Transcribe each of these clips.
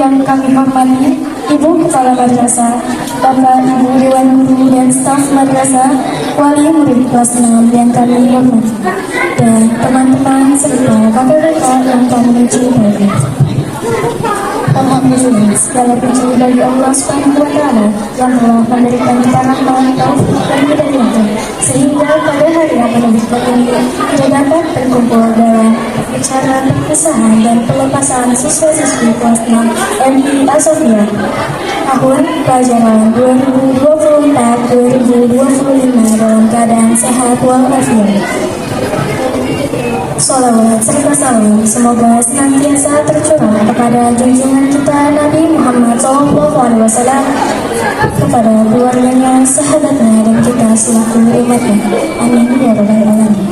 Yang kami hormati Ibu Kepala Madrasah, Bapak Ibu Dewan Guru dan staf madrasah, wali murid kelas 6 yang kami hormati, dan teman-teman serta kakak-kakak yang kami cintai. Alhamdulillah, segala puji bagi Allah Subhanahu wa Ta'ala yang telah memberikan kita rahmat, taufik dan hidayah, sehingga pada hari yang penuh nikmat ini kita dapat berkumpul dalam acara perpisahan dan pelepasan siswa-siswi kelas 6 MI Asofia tahun pelajaran 2024-2025 dalam keadaan sehat walafiat. Sholawat serta salam semoga senantiasa tercurah kepada junjungan kita Nabi Muhammad SAW, kepada keluarganya, sahabatnya, dan kita selaku umatnya. Amin ya rabbal alamin.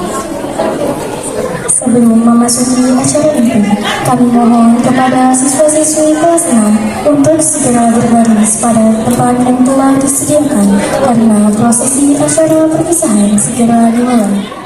Sebelum memasuki acara inti, kami mohon kepada siswa-siswi kelas 6 untuk segera berbaris pada tempat yang telah disediakan karena prosesi acara perpisahan segera dimulai.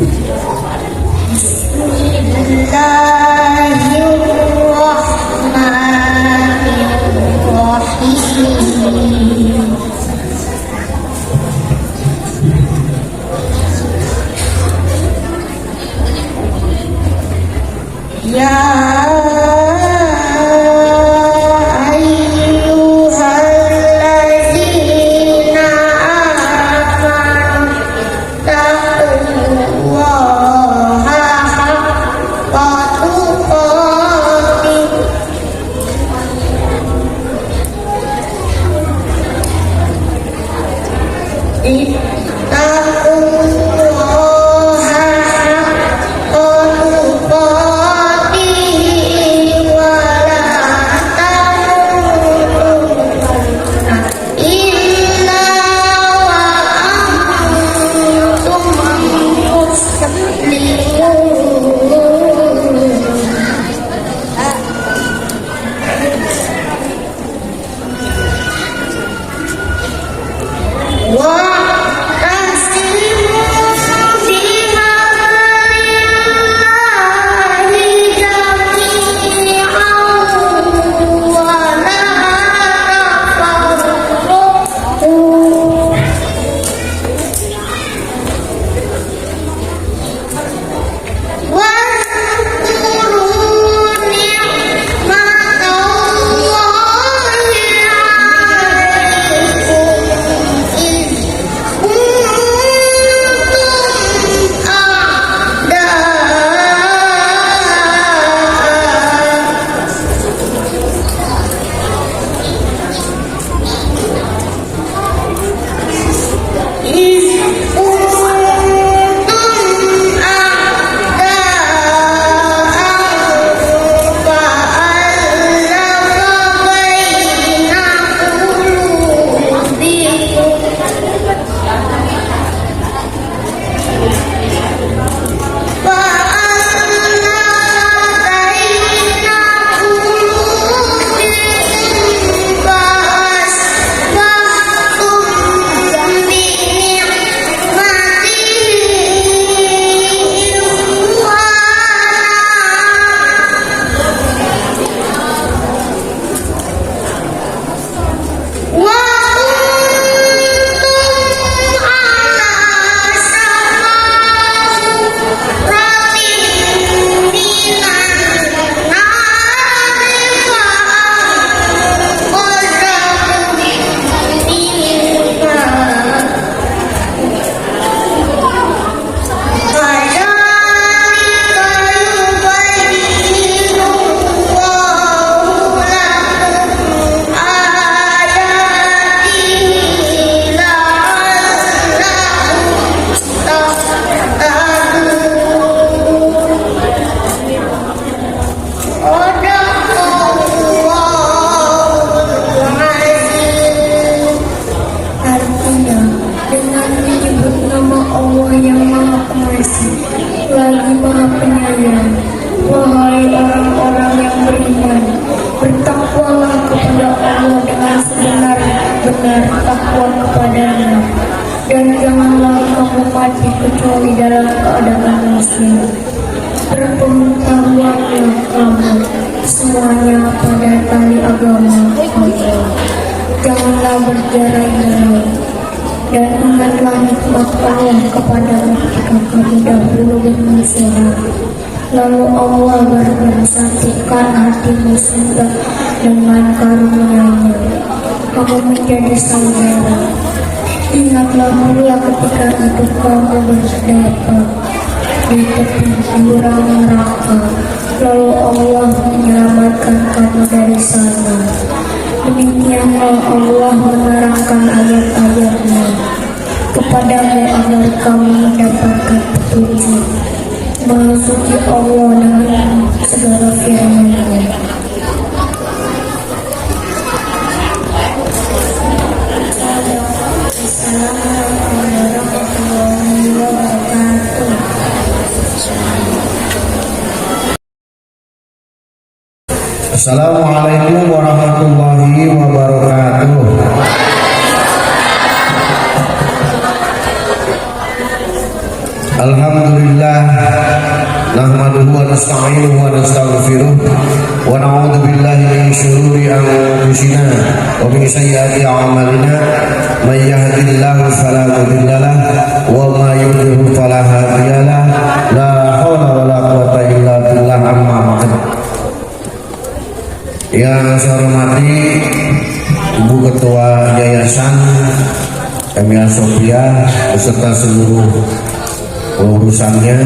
Bismillahirrahmanirrahim. Ya kecuali dalam keadaan muslim. Berpengetahuanlah kamu semuanya pada tali agama Allah. Janganlah bercerai-berai dan ingatlah nikmat Allah kepadamu ketika kamu dahulu bermusyawarah. Lalu Allah bersatukan hatimu sehingga dengan karunia-Nya kamu menjadi saudara. Ingatlah mulia ketika itu kamu bersedekah di tepi jurang neraka, lalu Allah menyelamatkan kamu dari sana. Demikianlah Allah menerangkan ayat-ayat-Nya kepadamu agar kamu mendapatkan petunjuk. Maha suci Allah dengan segala firman-Nya. Assalamualaikum warahmatullahi wabarakatuh. Alhamdulillah nahmaduhu wa nasta'inuhu wa nastaghfiruh wa na'udzu billahi min shururi anfusina wa min sayyiati a'malina may yahdihillahu fala mudilla lahu wa may yudlil fala hadiya lahu la haula wa la quwwata illa billah amma ba'd. Yang saya hormati Ibu Ketua Yayasan MI Asofia beserta seluruh urusannya,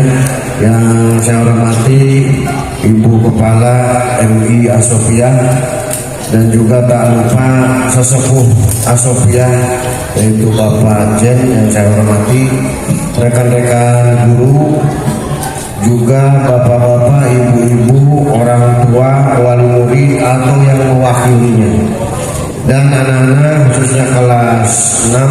yang saya hormati Ibu Kepala MI Asofia, dan juga tak lupa sesepuh Asofia yaitu Bapak Jen yang saya hormati, rekan-rekan guru, juga bapak-bapak, ibu-ibu, orang tua, wali murid atau yang mewakilinya, dan anak-anak khususnya kelas 6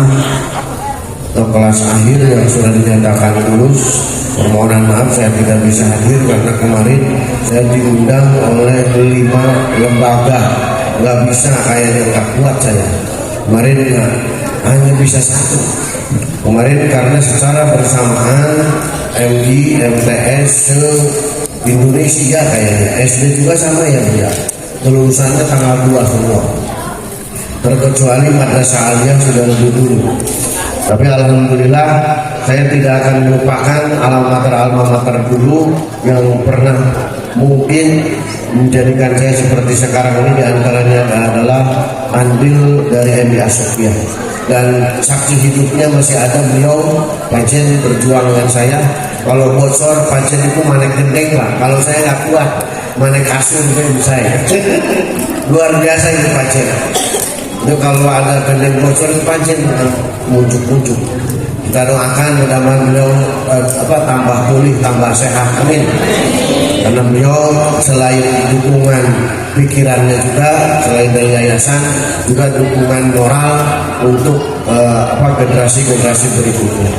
atau kelas akhir yang sudah dinyatakan lulus. Permohonan maaf saya tidak bisa hadir karena kemarin saya diundang oleh 5 lembaga, nggak bisa, kayaknya nggak kuat saya kemarin, hanya bisa 1 kemarin karena secara bersamaan MI MTS se Indonesia kayaknya, SD juga sama ya Bu ya, kelulusannya tanggal 2 semua, terkecuali madrasah aliyah sudah lebih dulu. Tapi alhamdulillah saya tidak akan melupakan alma mater dulu yang pernah mungkin menjadikan saya seperti sekarang ini. Diantaranya adalah andil dari MI Asofia, dan saksi hidupnya masih ada beliau. Pancen berjuang dengan saya, kalau bocor pancen itu manek gendeng lah, kalau saya nggak kuat manek kasur itu saya. Luar biasa itu pancen itu, kalau ada gendeng bocor itu pancen muncul. Kita doakan mudah-mudahan beliau tambah pulih, tambah sehat, amin. Karena beliau selain dukungan pikirannya juga, selain dari yayasan, juga dukungan moral untuk generasi-generasi berikutnya.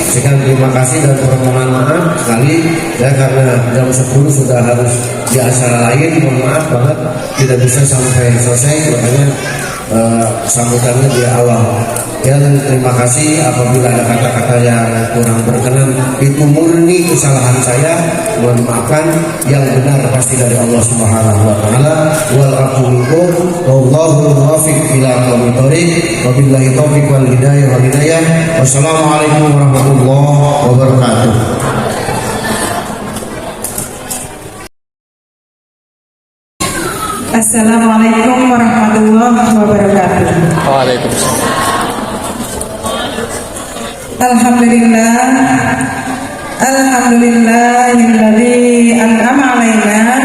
Sekian, terima kasih dan permohonan maaf sekali ya, karena jam 10 sudah harus di acara lain. Mohon maaf banget tidak bisa sampai selesai, makanya sambutannya di awal. Ya, dan terima kasih apabila ada kata-kata yang kurang berkenan, itu murni kesalahan saya, mohon maafkan. Yang benar pasti dari Allah Subhanahu wa taala. Wal aqu minkum wallahu muwaffiq ila aqwamit thoriq, wabillahi taufiq wal hidayah. Wassalamualaikum warahmatullahi wabarakatuh. Assalamualaikum warahmatullahi wabarakatuh. Waalaikumsalam. Alhamdulillah, alhamdulillahilladzi an'ama 'alaina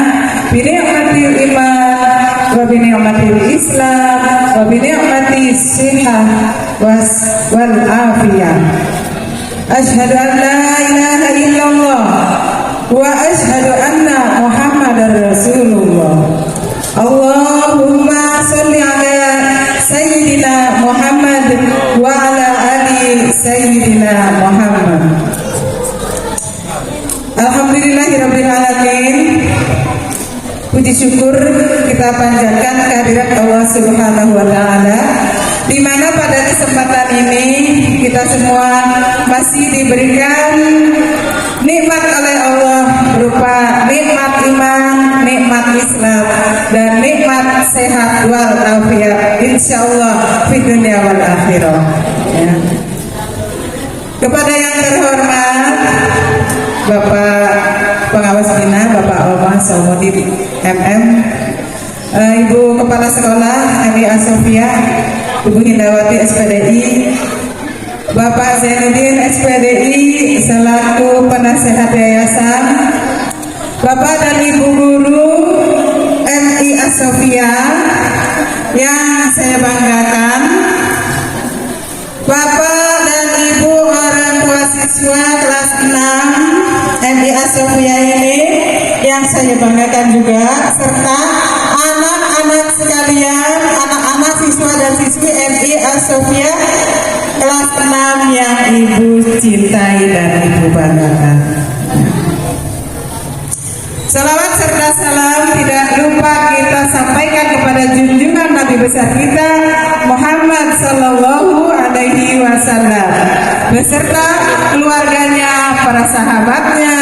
bi ni'matil iman wa bi ni'matil islam wa bi ni'matis sihah wal afiyah. Asyhadu an la ilaha illallah wa asyhadu anna Muhammadar Rasulullah. Allahumma sholli ala Sayyidina Muhammad wa ala ali Sayyidina Muhammad. Alhamdulillahirabbil alamin. Puji syukur kita panjatkan kehadirat Allah Subhanahu wa taala, di mana pada kesempatan ini kita semua masih diberikan nikmat oleh Allah berupa nikmat iman, nikmat Islam, dan nikmat sehat wal afiat insyaallah di dunia wal akhirah ya. Kepada yang terhormat Bapak Pengawas Bina, Bapak Omah Saumudin MM, Ibu Kepala Sekolah MI Asofia, Ibu Hindawati SPDI, Bapak Zainuddin SPDI selaku penasehat yayasan, Bapak dan Ibu Guru MI Asofia yang saya banggakan, Bapak dan Ibu orang tua siswa kelas 6 MI Asofia ini yang saya banggakan juga, serta anak-anak sekalian, anak-anak siswa dan siswi MI Asofia kelas 6 yang Ibu cintai dan Ibu banggakan. Salawat serta salam tidak lupa kita sampaikan kepada junjungan Nabi besar kita Muhammad Sallallahu Alaihi Wasallam beserta keluarganya, para sahabatnya,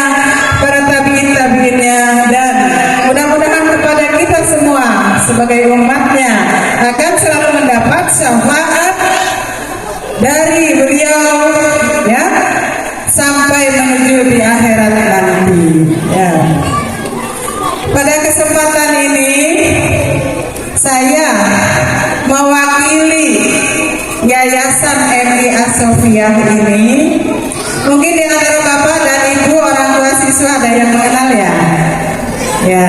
para tabiin-tabiinnya, dan mudah-mudahan kepada kita semua sebagai umatnya akan selalu mendapat syafaat dari beliau ya sampai menuju di akhirat nanti ya. Pada kesempatan ini saya mewakili Yayasan MI As-Sofiyah ini. Mungkin di antara Bapak dan Ibu orang tua siswa ada yang mengenal ya? Ya,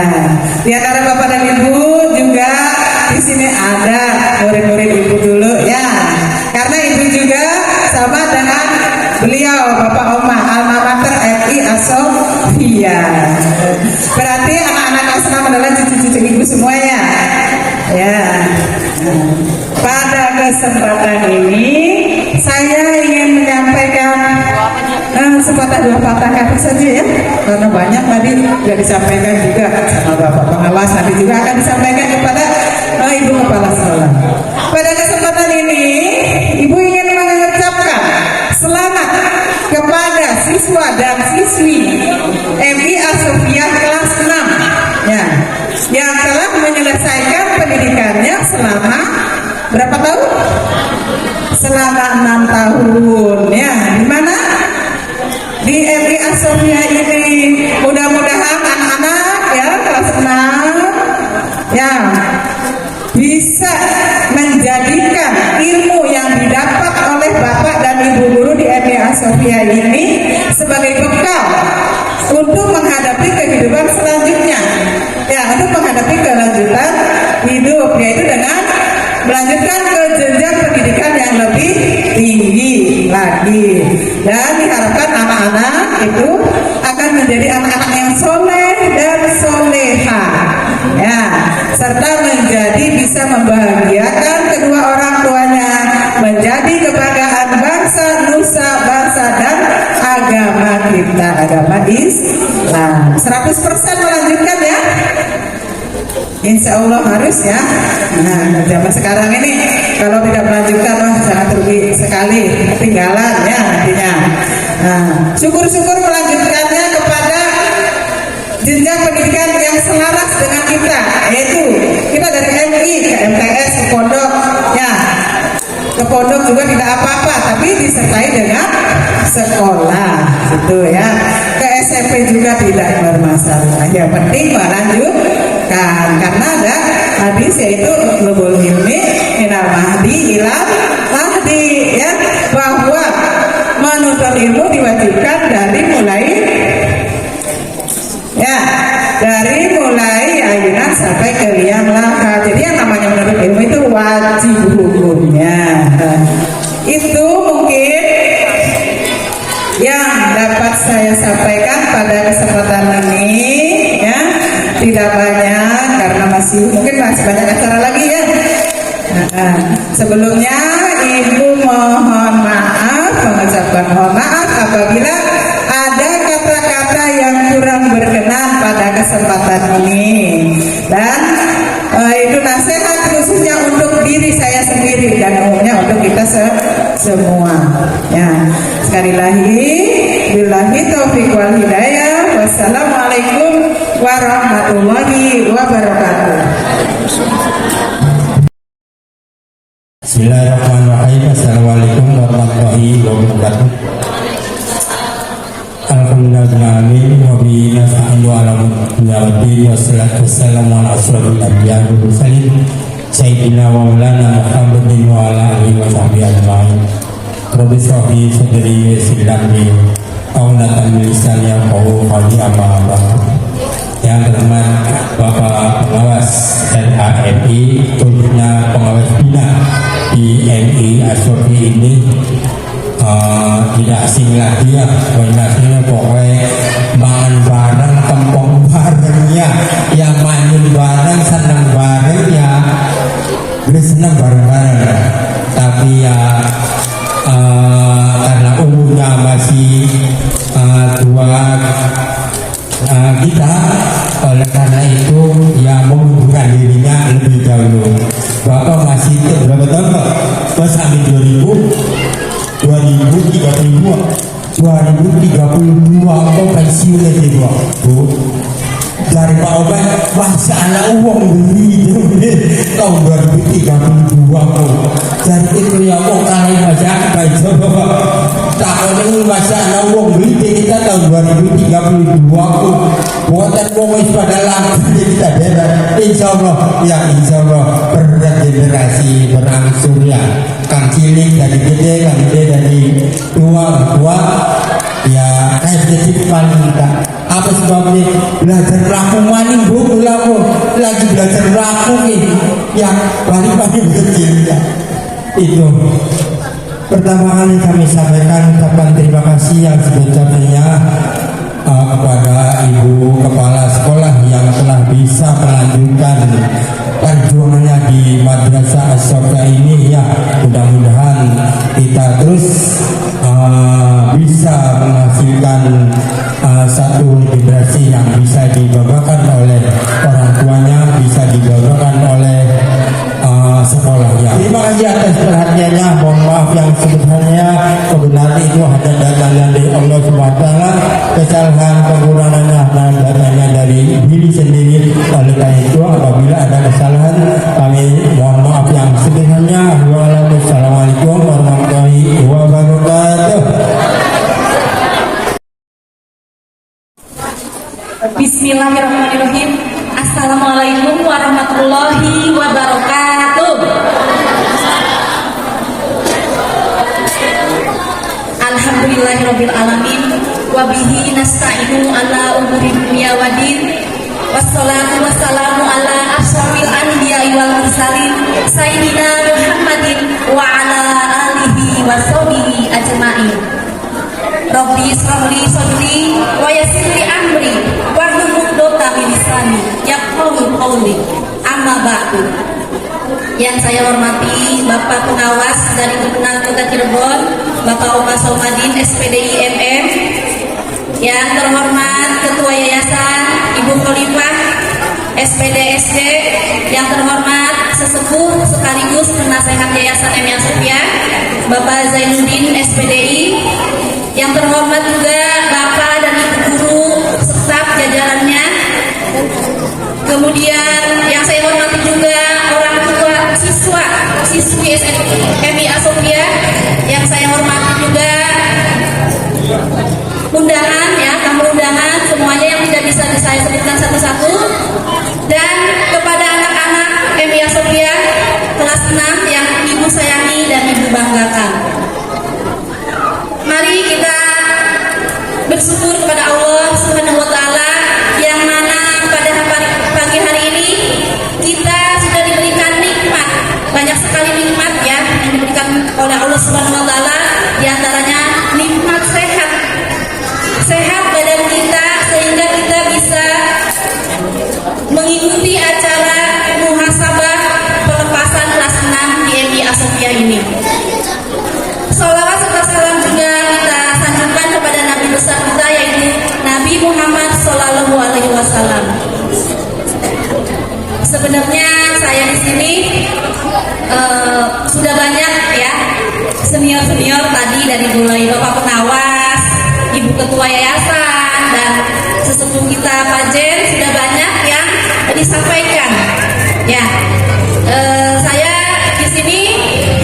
di antara Bapak dan Ibu juga di sini ada murid-murid Ibu dulu ya. Karena Ibu juga sama dengan beliau Bapak Oma alma mater MI As-Sofiyah. Berarti anak-anak kelas 6 adalah cucu-cucu Ibu semuanya. Ya. Pada kesempatan ini saya ingin menyampaikan sepatah dua patah kata saja ya, karena banyak tadi sudah disampaikan juga sama Bapak Pengawas, nanti juga akan disampaikan kepada Ibu Kepala Sekolah. Pada kesempatan ini Ibu ingin mengucapkan selamat kepada siswa dan siswi MI As-Sofiyah kelas 6 ya, yang telah menyelesaikan pendidikannya selama berapa tahun? Selama 6 tahun ya. Di mana? Di MI As-Sofiyah ini. Mudah-mudahan anak-anak ya kelas 6 ya bisa menjadikan ilmu yang didapat oleh Bapak dan Ibu guru di MI As-Sofiyah ini sebagai bekal untuk menghadapi kehidupan selanjutnya ya, untuk menghadapi kelanjutan hidup, yaitu dengan melanjutkan ke jenjang pendidikan yang lebih tinggi lagi, dan diharapkan anak-anak itu akan menjadi anak-anak yang soleh dan soleha ya, serta menjadi bisa membahagiakan kedua orang tuanya, menjadi kebanggaan bangsa, nusa, bangsa dan agama kita, agama Islam. 100% melanjutkan ya, insya Allah harus ya. Nah, zaman sekarang ini kalau tidak melanjutkan wah sangat rugi sekali, ketinggalan ya nantinya. Nah, syukur-syukur melanjutkannya kepada jenjang pendidikan yang selaras dengan kita, yaitu kita dari MI ke MTS ke pondok ya. Ke pondok juga tidak apa-apa, tapi disertai dengan sekolah gitu ya. Ke SMP juga tidak bermasalah. Yang penting melanjutkan, karena ada hadis yaitu utlubul ilmi minal mahdi ilal mahdi ya, bahwa menuntut ilmu diwajibkan dari mulai ya, dari mulai ayunan sampai ke liang lahat. Jadi yang namanya menuntut ilmu itu wajib hukumnya. Itu mungkin yang dapat saya sampaikan pada kesempatan ini ya. Tidak banyak karena mungkin masih banyak acara lagi ya. Sebelumnya Ibu mohon maaf, mengucapkan mohon maaf apabila ada kata-kata yang kurang berkenan pada kesempatan ini, dan itu nasihat khususnya untuk diri saya sendiri dan umumnya untuk kita semua ya. Sekali lagi billahi taufiq wal hidayah. Wassalamualaikum warahmatullahi wabarakatuh. Bismillahirrahmanirrahim. Assalamualaikum warahmatullahi wabarakatuh. Alhamdulillahirrahmanirrahim. Wa bihi nasta'inu ala umuri wassalatu wassalamu ala asyrofil anbiya'i wal mursalin sayyidina wa maulana Muhammadin wa ala alihi wa sahbihi ajma'in. Rabbi shrah li sadri wa yassir li amri wahlul 'uqdatam min lisani yafqahu qawli. Amma ba'du. Yang terhormat Bapak Pengawas RAMI, khususnya pengawas bina di MI As-Sofiyah ini, tidak asing lagi ya, asingnya pokoknya mangan bareng, kempong bareng ya, yang manyun bareng, senang bareng ya, boleh senang bareng-bareng. Tapi ya karena umurnya masih tua kita, oleh karena itu ya mengundurkan dirinya lebih dahulu. Bapak masih berapa tahun Pak? Pas sampai 2032 isi oleh dia Bu dari Pak Obat masalah uang beli tahun 2032 Bu jadi itu ya kok kalian masyarakat itu tak ada masalah uang beli kita tahun 2032 Bu buatan uang pada langsung kita daerah insya Allah bergenerasi berangsur ya kang cilik dari gede kang gede dari tua ya SD paling kita apa sebabnya belajar laku maning Bu lagi belajar laku nih yang paling kecil ya itu pertama kali kami sampaikan ucapan terima kasih yang sebesar-besarnya kepada Ibu Kepala Sekolah yang telah bisa melanjutkan perjuangannya di Madrasah As-Sofia ini ya mudah-mudahan kita terus bisa menghasilkan satu generasi yang bisa dibanggakan oleh orang tuanya, bisa dibanggakan oleh sekolahnya. Terima kasih atas perhatiannya. Mohon maaf yang sebenarnya kebenaran itu hanya datangnya dari Allah SWT. Kesalahan kekurangannya datangnya dari diri sendiri. Oleh karena itu apabila ada kesalahan kami mohon maaf yang sebenarnya. Wassalamualaikum warahmatullahi wabarakatuh. Bismillahirrahmanirrahim. Assalamualaikum warahmatullahi wabarakatuh. Alhamdulillahirabbil alamin wa bihi nasta'inu ala umuri dunya waddin. Wassalatu wassalamu ala asyrafil anbiya'i wal mursalin sayyidina Muhammadin wa ala alihi wa sahbihi ajma'in. Rabbi israhli sadri wa yassirli amri wahlul 'uqdatam min lisani yafqahu qawli. Amma ba'du. Yang saya hormati Bapak Pengawas dari Kemenang Kota Cirebon, Bapak Oma Saumadin SPDI MM. Yang terhormat Ketua Yayasan Ibu Khalifah SPDSD, yang terhormat sesepuh sekaligus penasehat Yayasan MI Asofia Bapak Zainuddin SPDI, yang terhormat juga Bapak dan Ibu guru staf jajarannya. Kemudian yang saya hormati juga orang tua siswi MI Asofia, yang saya hormati juga undangan ya, tamu undangan semuanya yang tidak bisa saya sebutkan satu-satu, dan kepada anak-anak MI Asofia kelas 6 yang Ibu sayangi dan Ibu banggakan. Mari kita bersyukur kepada Allah Subhanahu wa taala yang mana pada pagi hari ini kita sudah diberikan nikmat, banyak sekali nikmat ya yang diberikan oleh Allah Subhanahu wa taala, di antaranya nikmat sehat badan kita sehingga kita bisa mengikuti acara muhasabah pelepasan kelas 6 di MI Asofia ini. Salawat serta salam juga kita sanjungkan kepada Nabi besar kita yaitu Nabi Muhammad Sallallahu Alaihi Wasallam. Sebenarnya saya di sini sudah banyak ya senior tadi dari mulai Bapak Pengawas, Ibu Ketua Yayasan dan sesepuh kita Pak Jen sudah banyak yang disampaikan. Ya, saya di sini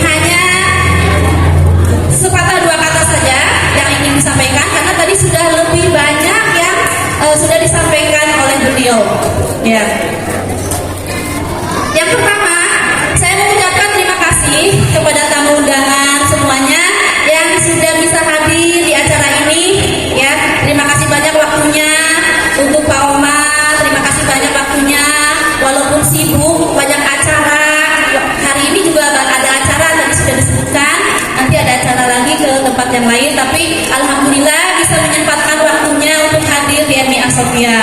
hanya sepatah dua kata saja yang ingin disampaikan karena tadi sudah lebih banyak yang sudah disampaikan oleh beliau. Ya. Yang pertama, saya mengucapkan terima kasih kepada tamu undangan semuanya yang sudah bisa hadir di acara ini. Ya, terima kasih banyak waktunya untuk Pak Oma. Terima kasih banyak waktunya, walaupun sibuk banyak acara. Hari ini juga ada acara tadi sudah disebutkan. Nanti ada acara lagi ke tempat yang lain. Tapi alhamdulillah bisa menyempatkan waktunya untuk hadir di MI Asofia.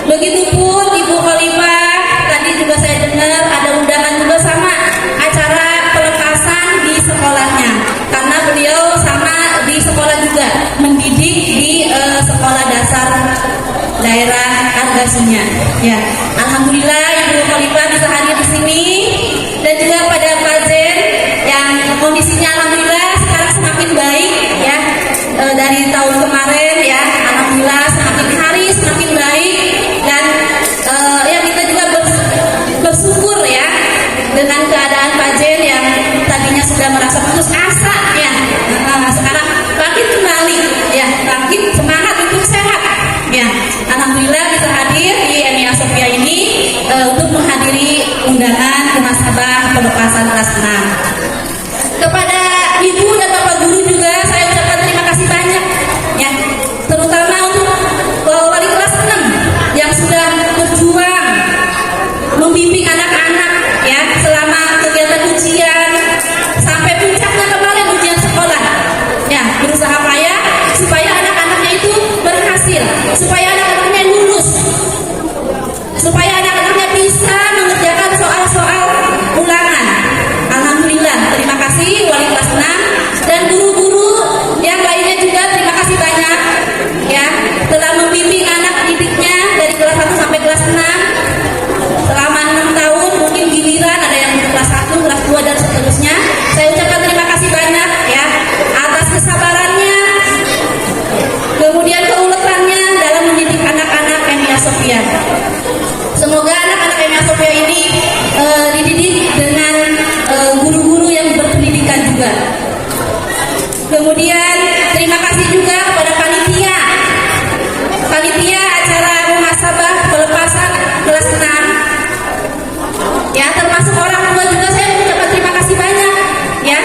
Begitupun Ibu Khalifah. Tadi juga saya dengar ada undangan juga sama acara pelepasan di sekolahnya, karena beliau sama di sekolah juga mendidik di sekolah dasar daerah Argasinya. Ya, alhamdulillah Ibu Khalifah bisa hadir di sini, dan juga pada Pak Jen yang kondisinya alhamdulillah sekarang semakin baik ya dari tahun kemarin ya, alhamdulillah sangat pengawasan kelas 6. Kepada ibu dan bapak guru juga saya ucapkan terima kasih banyak ya, terutama untuk wali kelas 6 yang sudah berjuang membimbing anak-anak ya selama kegiatan ujian sampai puncaknya kemarin ujian sekolah ya, berusaha payah supaya anak-anaknya itu berhasil, supaya anak-anaknya lulus, supaya anak-anaknya bisa mengerjakan soal-soal ulangan. Alhamdulillah, terima kasih wali kelas 6 dan guru-guru yang lainnya juga terima kasih banyak ya telah membimbing anak didiknya dari kelas 1 sampai kelas 6 selama 6 tahun. Mungkin giliran ada yang di kelas 1, kelas 2 dan seterusnya. Saya ucapkan terima kasih banyak ya atas kesabarannya, kemudian keuletannya dalam mendidik anak-anak MIA Sophia. Semoga anak-anak MIA Sophia ini dididik dengan guru-guru yang berpendidikan juga. Kemudian terima kasih juga kepada panitia acara muhasabah pelepasan kelas 6 ya, termasuk orang tua juga saya mengucapkan terima kasih banyak ya,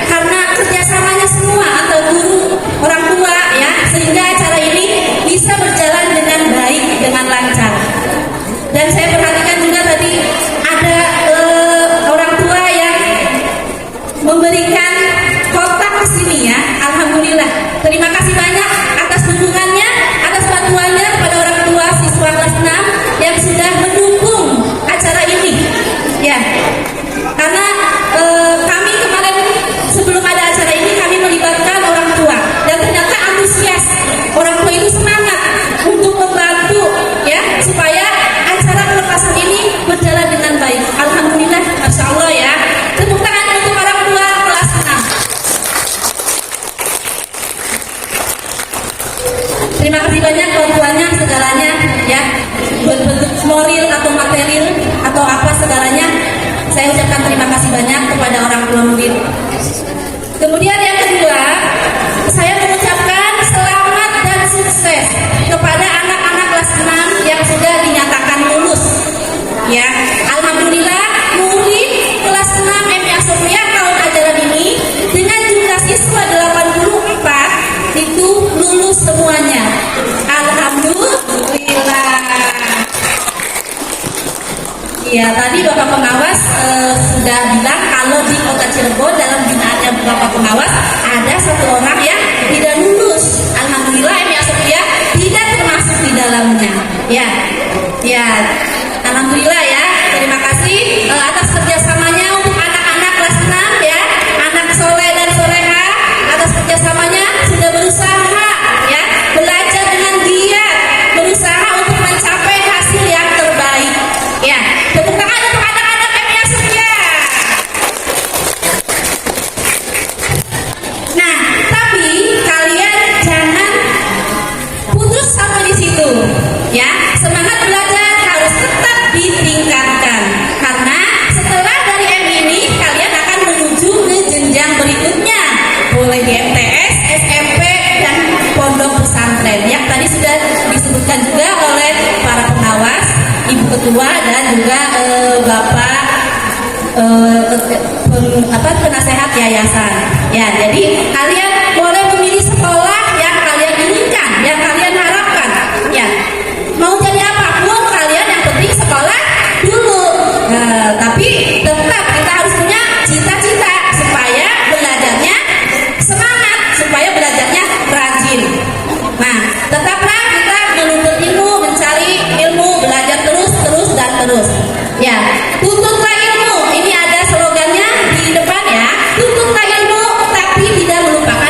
karena kerjasamanya semua antara guru, orang tua ya, sehingga acara ini bisa berjalan dengan baik, dengan lancar. Dan saya perhatikan juga tadi ada orang tua yang memberikan kotak ke sini ya. Alhamdulillah, terima kasih banyak atas dukungannya, atas bantuannya kepada orang tua siswa kelas 6 yang sudah mendukung acara ini ya. Karena kami kemarin sebelum ada acara ini kami melibatkan orang tua dan ternyata antusias, orang tua itu semangat untuk membantu ya supaya acara pelepasan ini berjalan dengan baik. Alhamdulillah, masya Allah ya. Tepuk tangan untuk orang tua kelas 6. Terima kasih banyak bantuannya segalanya ya, bentuk moral atau material atau apa segalanya. Saya ucapkan terima kasih banyak kepada orang tua murid. Kemudian yang kedua, saya mengucapkan selamat dan sukses kepada anak-anak kelas 6 yang sudah dinyatakan lulus. Ya, alhamdulillah murid kelas 6 MIA Sophia tahun ajaran ini dengan jumlah siswa 84 itu lulus semuanya. Alhamdulillah. Ya, tadi Bapak Pengawas sudah bilang kalau di Kota Cirebon dalam binaannya Bapak Pengawas ada 1 orang yang tidak lulus. Alhamdulillah MIA Sophia tidak termasuk di dalamnya. Ya, alhamdulillah ya. Terima kasih atas kerjasamanya untuk anak-anak kelas 6 ya, anak soleh dan soleha, atas kerjasamanya sudah berusaha ya, belajar dengan giat, berusaha untuk mencapai hasil yang terbaik ya. Tepuk tangan untuk anak-anak MIA Sophia. Nah, tapi kalian jangan putus sampai di situ ya. Semangat belajar harus tetap ditingkatkan, karena setelah dari MI ini kalian akan menuju ke jenjang berikutnya, boleh di MTS, SMP dan pondok pesantren yang tadi sudah disebutkan juga oleh para pengawas, Ibu Ketua dan juga Bapak penasehat yayasan. Ya, jadi kalian boleh memilih sekolah yang kalian inginkan, yang kalian harapkan. Ya, mau jadi apapun kalian, yang penting sekolah dulu. Tapi tetap kita harus punya cita-cita supaya belajarnya semangat, supaya belajarnya rajin. Nah, tetaplah kita menuntut ilmu, mencari ilmu, belajar terus dan terus. Ya, tuntutlah ilmu. Ini ada slogannya di depan ya. Tuntutlah ilmu, tapi tidak melupakan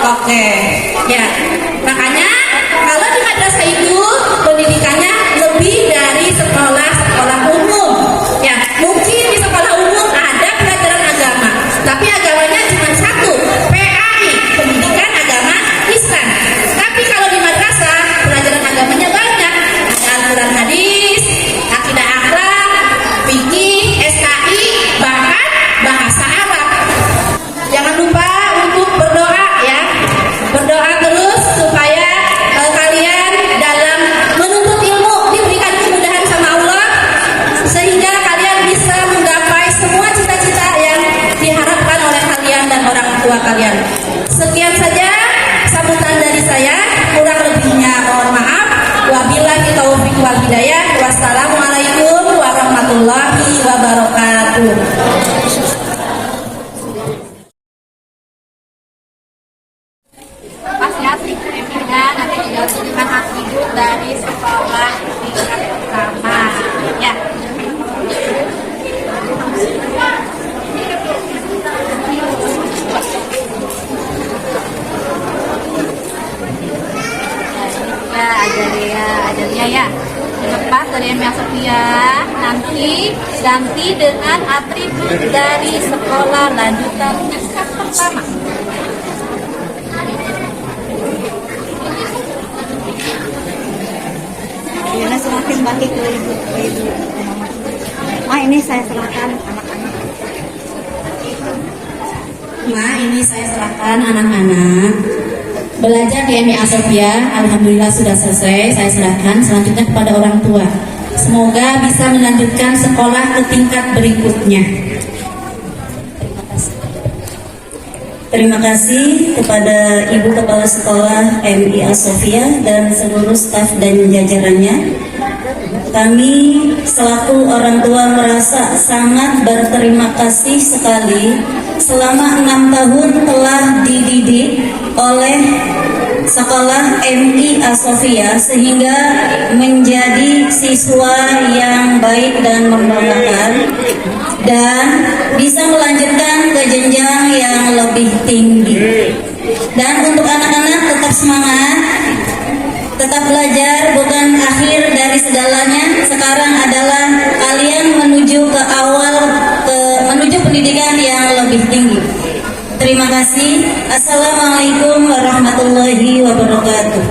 Oke, ya. Makanya kalau di madrasah itu pendidikannya lebih dari sekolah-sekolah umum. Ya, mungkin di sekolah umum ada pelajaran agama, tapi agamanya cuma satu, PAI, pendidikan agama Islam. Tapi kalau di madrasah pelajaran agamanya banyak, ada Al-Quran hadis, akidah akhlak, fikih, SKI, bahkan bahasa Arab. Jangan lupa untuk berdoa ya. Berdoa terus supaya kalian dalam menuntut ilmu diberikan kemudahan sama Allah sehingga kalian bisa menggapai semua cita-cita yang diharapkan oleh kalian dan orang tua kalian. Sekian saja sambutan dari saya. Kurang lebihnya mohon maaf. Wabillahi taufiq wal hidayah. Wassalamualaikum warahmatullahi wabarakatuh. Nanti juga tunjukkan hak hidup dari sekolah tingkat pertama ya. Ajaria ya. Lepas dari Emi Sofia nanti ganti dengan atribut dari sekolah lanjutan tingkat pertama. Yana semakin balik ke ibu. Ini saya serahkan anak-anak. Ini saya serahkan anak-anak. Belajar di MI Asofia, alhamdulillah sudah selesai. Saya serahkan selanjutnya kepada orang tua. Semoga bisa melanjutkan sekolah ke tingkat berikutnya. Terima kasih kepada Ibu Kepala Sekolah MI Asofia dan seluruh staf dan jajarannya. Kami selaku orang tua merasa sangat berterima kasih sekali selama 6 tahun telah dididik oleh Sekolah MI Asofia sehingga menjadi siswa yang baik dan membanggakan dan bisa melanjutkan ke jenjang yang lebih tinggi. Dan untuk anak-anak tetap semangat, tetap belajar, bukan akhir dari segalanya. Sekarang adalah kalian menuju menuju pendidikan yang lebih tinggi. Terima kasih. Assalamualaikum warahmatullahi wabarakatuh.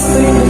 Terima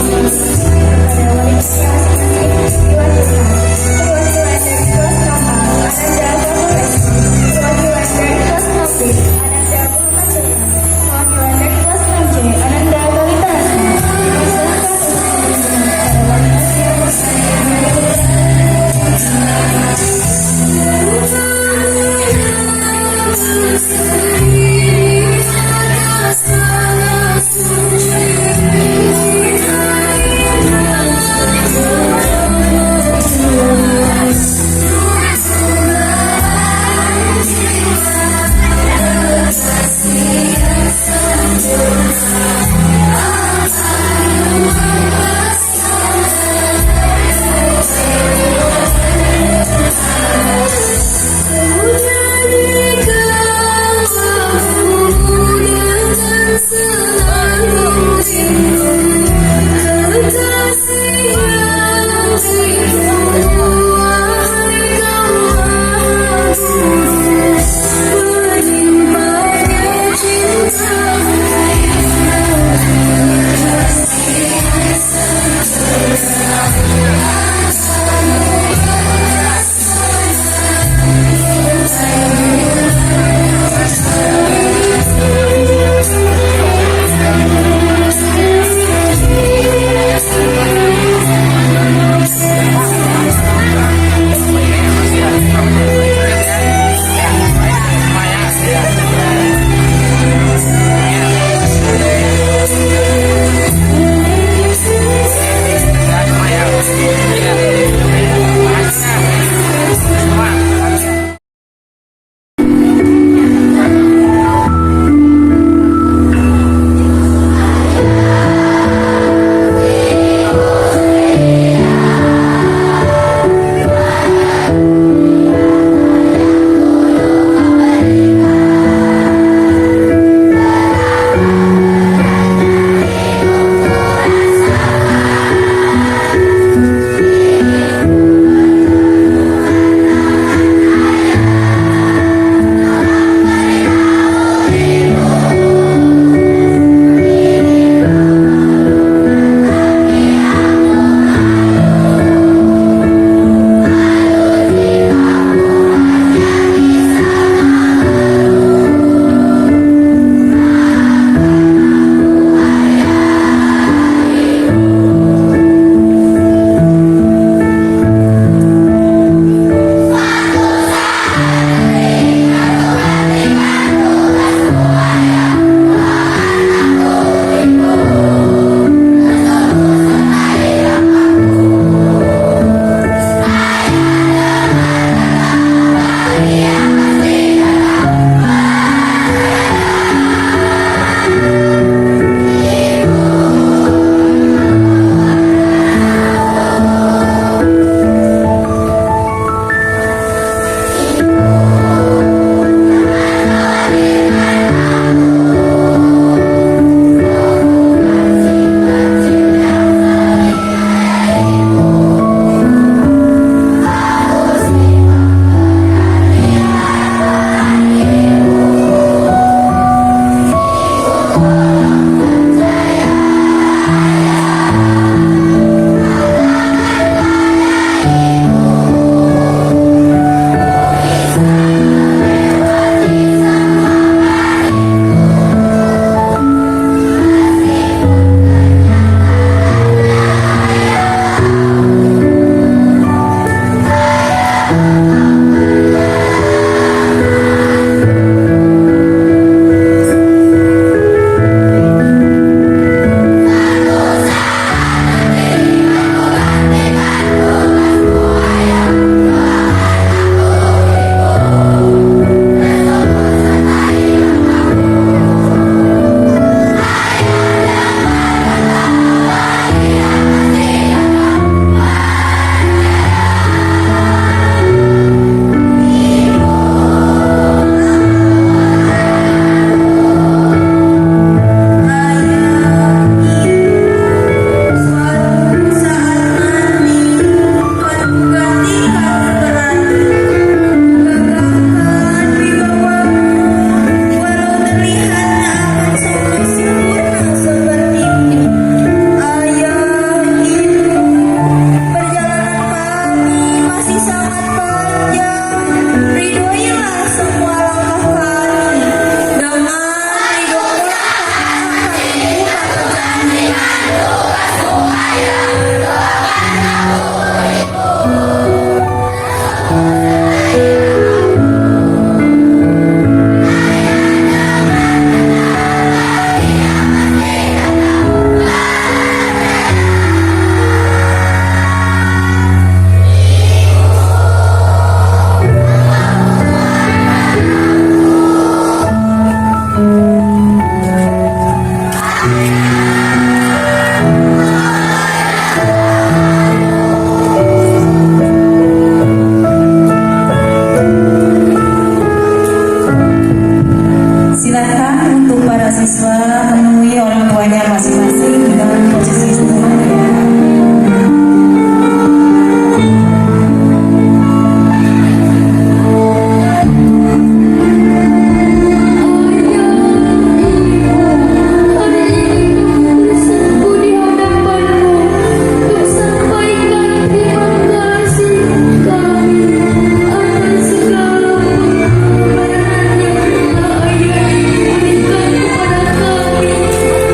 kasih dengan posisi semuanya.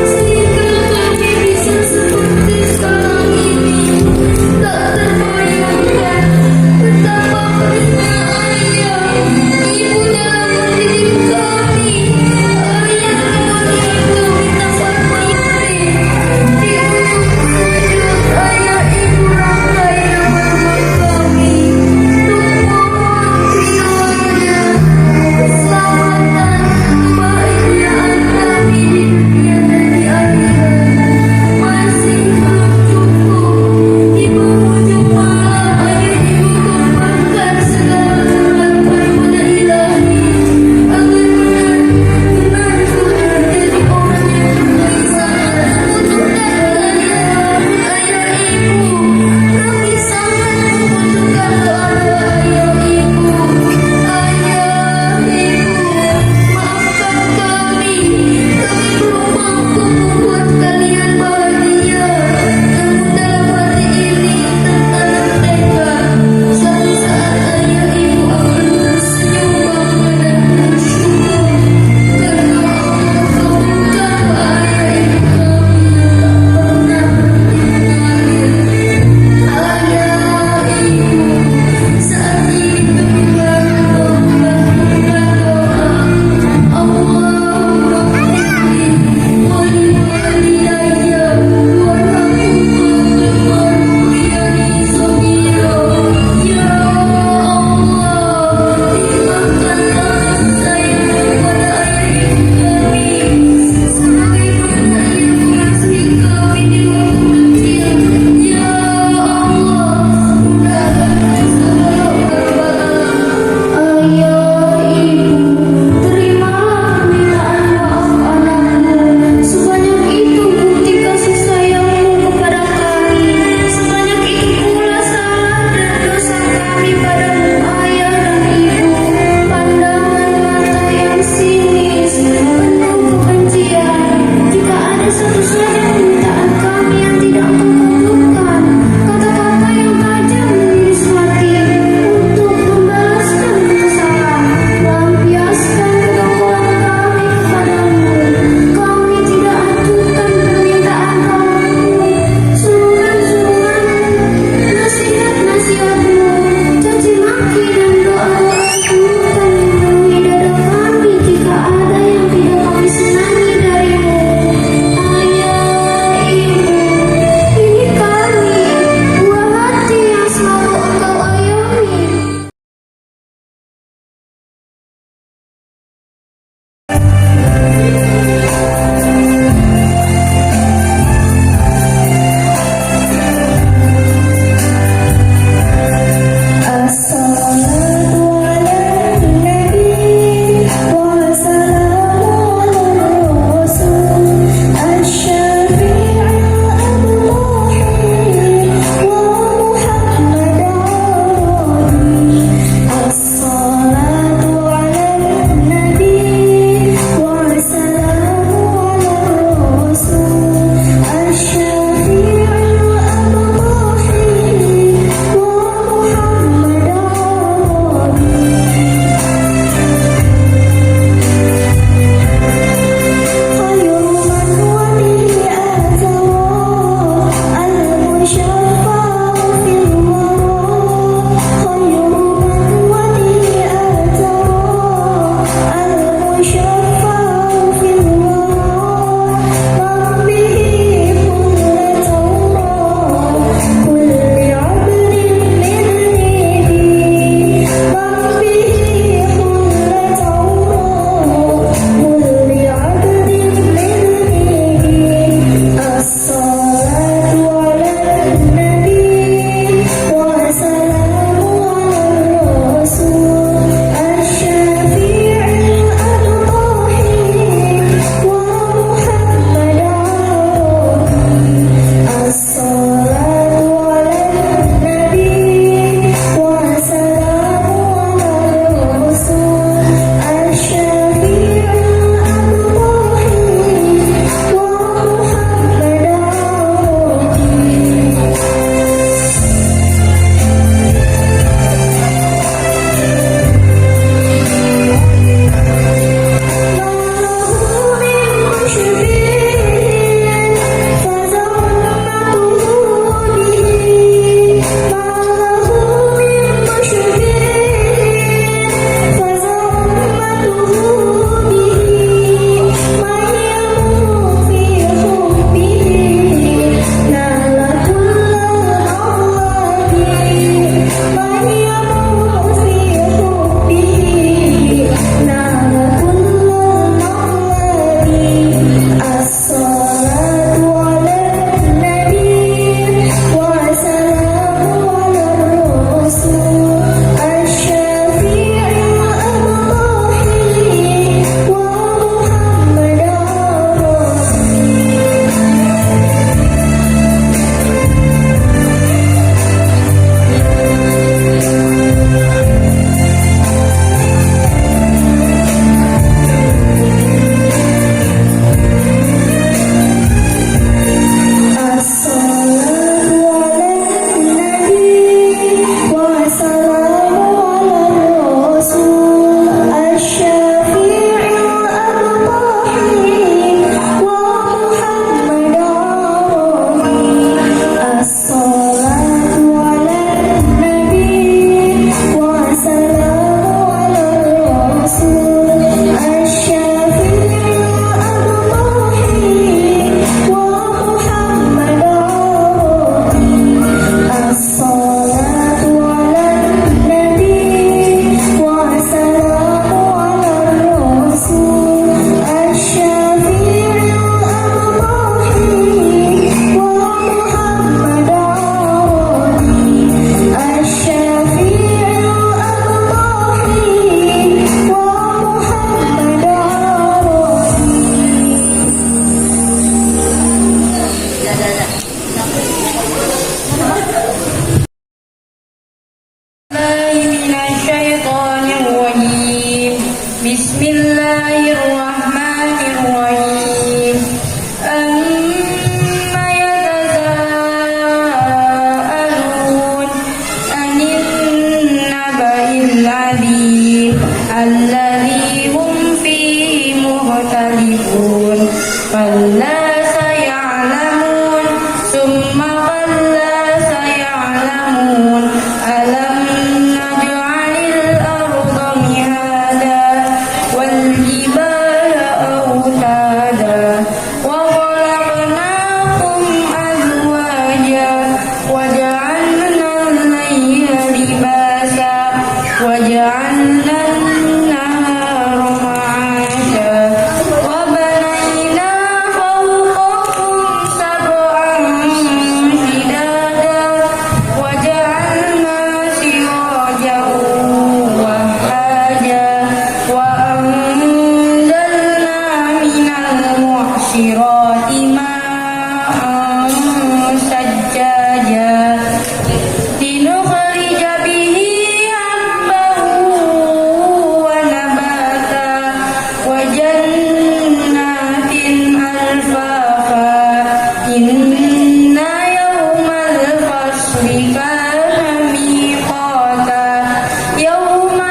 Sehingga kami bisa Inna yawmal fasli kana miqata yawma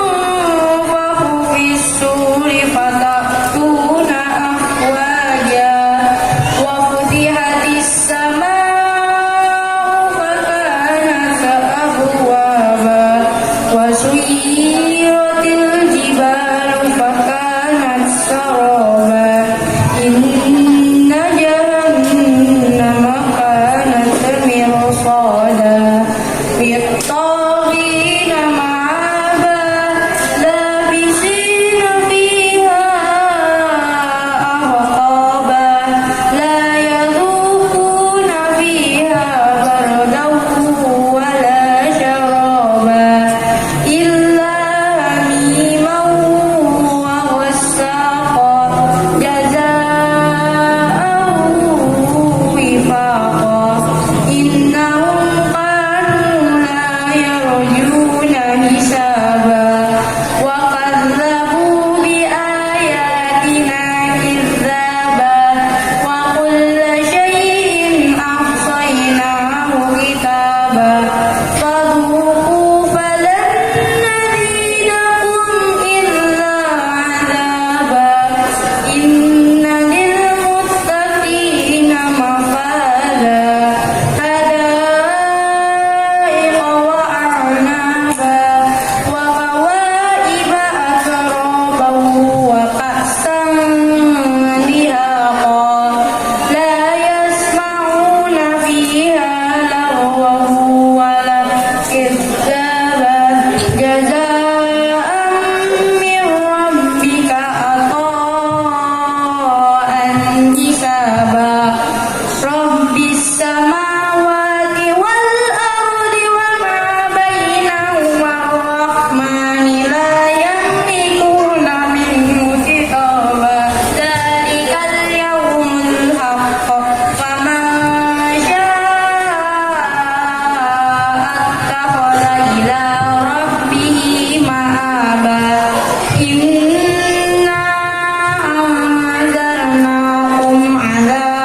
yunfakhu fis-suri fatatuna afwaja wa futihatis samaa'u fakanat abwaba wa suyyiratil jibalu fakanat saraba inna jahannama kanat mirsada littaghina ma'aba labisina fiha ahqaba la yadhuquna fiha bardan wala sharaba illa hamiman wa ghassaqa jazaa'an wifaqa innahum kanu la yarjuna hisaba wa kadzabu bi ayatina kidzaba wa kulla shay'in ahsaynahu kitaba fadhuqu falan nazidakum illa 'adzaba inna lil muttaqina mafada hadaiqa wa a'naba wa kawaiba atraban wa ka'san dihaqa la yasma'una fiha lagwan wala kidzaba jazaa'an min rabbika ata'an hisaba rabbis samawati wal ardi wa ma bainahuma ar-rahmani la yamlikuna minhu khitaba dzalikal yawmul haqq faman syaa'a ittakhadha ila rabbihi ma'aba inna anzarnakum 'adzaban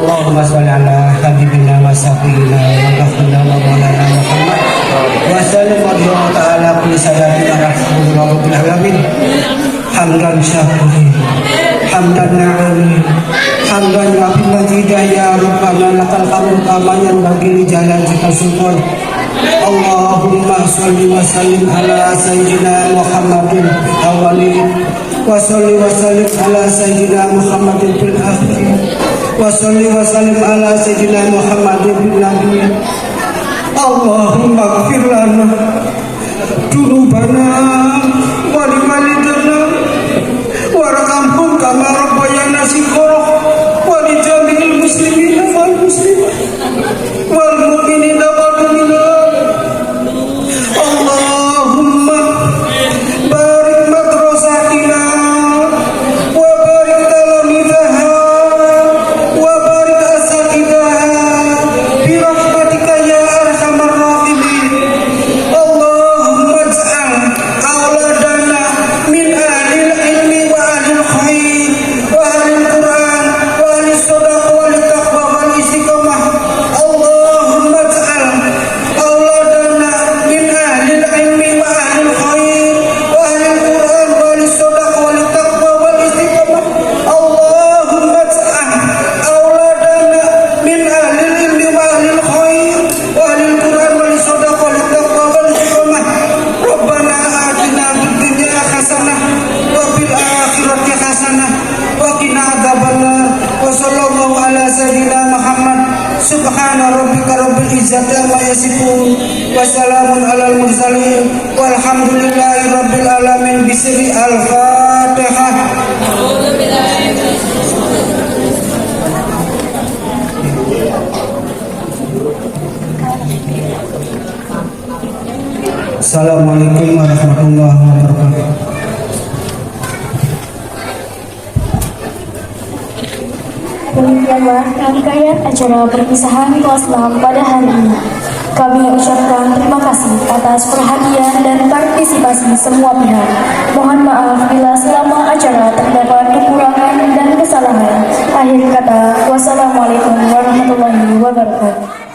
Allahumma sholli ala habibina wa syafiina wa ghafirna wa maulana Muhammad wa sallim wa ta'ala kulli sayyidina rasulullah rabbil alamin hamdan syakurin hamdan na'amin hamdan wabin majidah ya Rabbana lakal hamdu kamayan bagi li jalan jika syukur Allahumma sholli wa sallim ala sayyidina Muhammadin awalin wa sholli wa sallim ala sayyidina Muhammadin fil akhirin wa sholli wa sallim ala sayyidina Muhammadin fil nabiyyin Allahumma ighfir lana dzunubana wa liwalidina warhamhum kama rabbayana shighara wa li jami'il muslimina wal muslimat wal mu'minina wal mu'minat Allahumma barik madrasatina wa barik talamidaha wa barik asatidaha bi rahmatika ya arhamar rahimin Allahumma ij'al auladana min ahlil ilmi wa ahlil khair wa ahlil quran wa ahlil sadaqah wa ahlil taqwa wal istiqamah Allahumma ij'al auladana min ahlil ilmi wa ahlil khair wa ahlil quran wa ahlil sadaqah wa ahlil taqwa wal istiqamah Allahumma ij'al auladana min ahlil ilmi wa ahlil khair wa ahlil quran wa ahlil sadaqah wa ahlil taqwa wal istiqamah Rabbana atina fid dunya hasanah wa fil akhirati hasanah wa qina adzabannar wa sallallahu ala sayyidina Muhammad subhana rabbika rabbil izzati amma yasifun wa salamun alal mursalin walhamdulillahi rabbil alamin bisri al-fatihah Assalamualaikum warahmatullahi wabarakatuh. Demikianlah rangkaian acara perpisahan kelas 6 pada hari ini. Kami ucapkan terima kasih atas perhatian dan partisipasi semua pihak. Mohon maaf bila selama acara terdapat kekurangan dan kesalahan. Akhir kata, wassalamualaikum warahmatullahi wabarakatuh.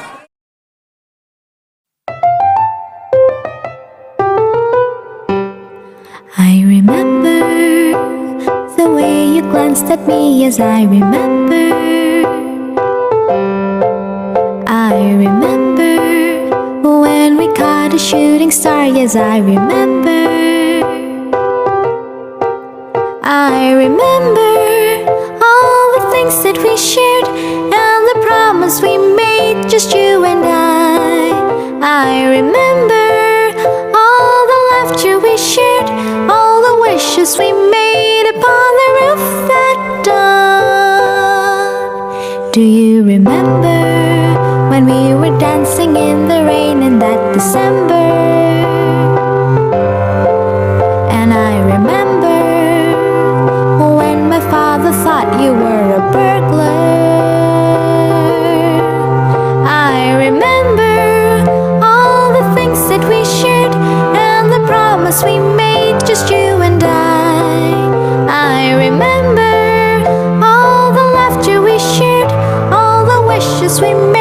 I remember the way you glanced at me as I remember. I remember when we caught a shooting star, yes, I remember. I remember all the things that we shared and the promise we made, just you and I remember all the laughter we shared, all the wishes we made upon the roof that dawn. Do you remember when we were dancing in the rain in that December? And I remember when my father thought you were a burglar. I remember all the things that we shared and the promise we made, just you and I remember all the laughter we shared, all the wishes we made.